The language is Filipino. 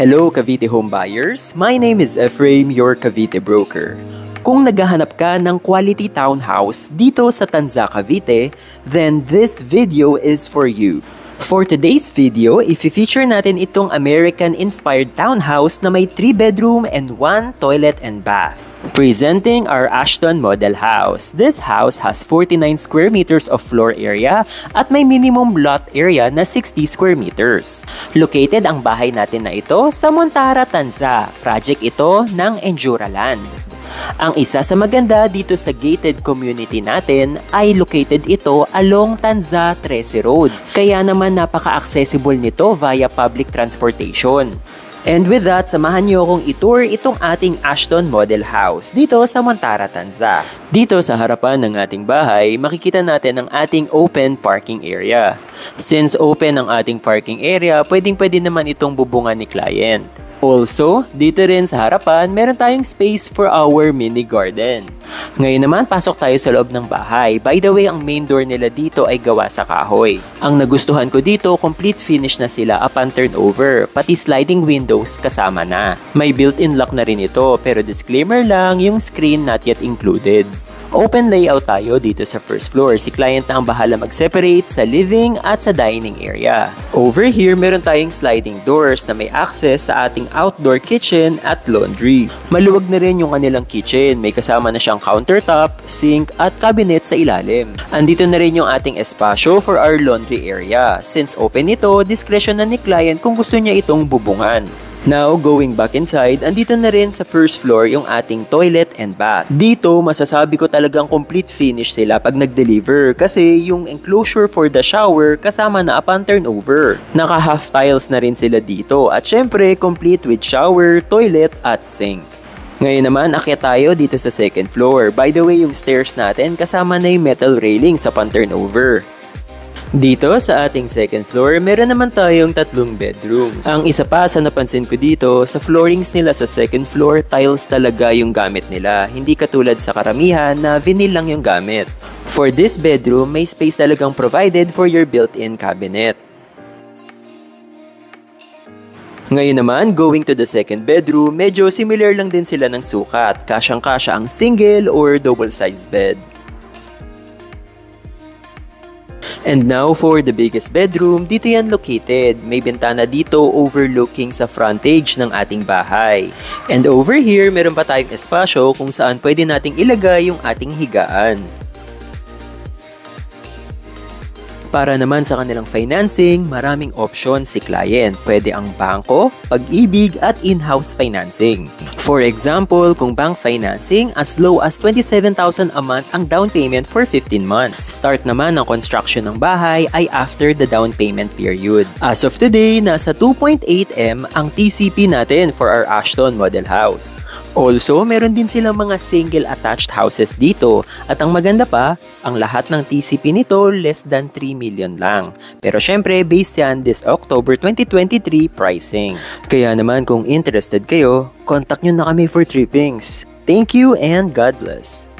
Hello Cavite home buyers, my name is Ephraim, your Cavite broker. Kung naghahanap ka ng quality townhouse dito sa Tanza, Cavite, then this video is for you. For today's video, i-feature natin itong American-inspired townhouse na may 3 bedroom and 1 toilet and bath. Presenting our Ashton Model House. This house has 49 square meters of floor area at may minimum lot area na 60 square meters. Located ang bahay natin na ito sa Montara, Tanza. Project ito ng Enduraland. Ang isa sa maganda dito sa gated community natin ay located ito along Tanza 13 Road. Kaya naman napaka-accessible nito via public transportation. And with that, samahan niyo akong itour itong ating Ashton Model House dito sa Montara, Tanza. Dito sa harapan ng ating bahay, makikita natin ang ating open parking area. Since open ang ating parking area, pwedeng-pwede naman itong bubungan ni client. Also, dito rin sa harapan, meron tayong space for our mini garden. Ngayon naman, pasok tayo sa loob ng bahay. By the way, ang main door nila dito ay gawa sa kahoy. Ang nagustuhan ko dito, complete finish na sila upon turnover, pati sliding windows kasama na. May built-in lock na rin ito, pero disclaimer lang, yung screen not yet included. Open layout tayo dito sa first floor. Si client na ang bahala mag-separate sa living at sa dining area. Over here, meron tayong sliding doors na may access sa ating outdoor kitchen at laundry. Maluwag na rin yung kanilang kitchen. May kasama na siyang countertop, sink at cabinet sa ilalim. Andito na rin yung ating espasyo for our laundry area. Since open ito, discretion na ni client kung gusto niya itong bubungan. Now, going back inside, andito na rin sa first floor yung ating toilet and bath. Dito, masasabi ko talagang complete finish sila pag nag-deliver kasi yung enclosure for the shower kasama na upon turnover. Naka half tiles na rin sila dito at syempre complete with shower, toilet at sink. Ngayon naman, akyat tayo dito sa second floor. By the way, yung stairs natin kasama na yung metal railing sa upon turnover. Dito sa ating second floor, meron naman tayong 3 bedrooms. Ang isa pa sa napansin ko dito, sa floorings nila sa second floor, tiles talaga yung gamit nila. Hindi katulad sa karamihan na vinyl lang yung gamit. For this bedroom, may space talagang provided for your built-in cabinet. Ngayon naman, going to the second bedroom, medyo similar lang din sila ng sukat. Kasyang-kasya ang single or double-size bed. And now for the biggest bedroom, dito yan located. May bintana dito overlooking sa frontage ng ating bahay. And over here, meron pa tayong espasyo kung saan pwede nating ilagay yung ating higaan. Para naman sa kanilang financing, maraming option si client. Pwede ang bangko, pag-ibig at in-house financing. For example, kung bank financing, as low as 27,000 a month ang down payment for 15 months. Start naman ng construction ng bahay ay after the down payment period. As of today, nasa 2.8M ang TCP natin for our Ashton Model House. Also, meron din silang mga single attached houses dito at ang maganda pa, ang lahat ng TCP nito less than 3 million lang. Pero syempre, based yan this October 2023 pricing. Kaya naman kung interested kayo, contact nyo na kami for trippings. Thank you and God bless.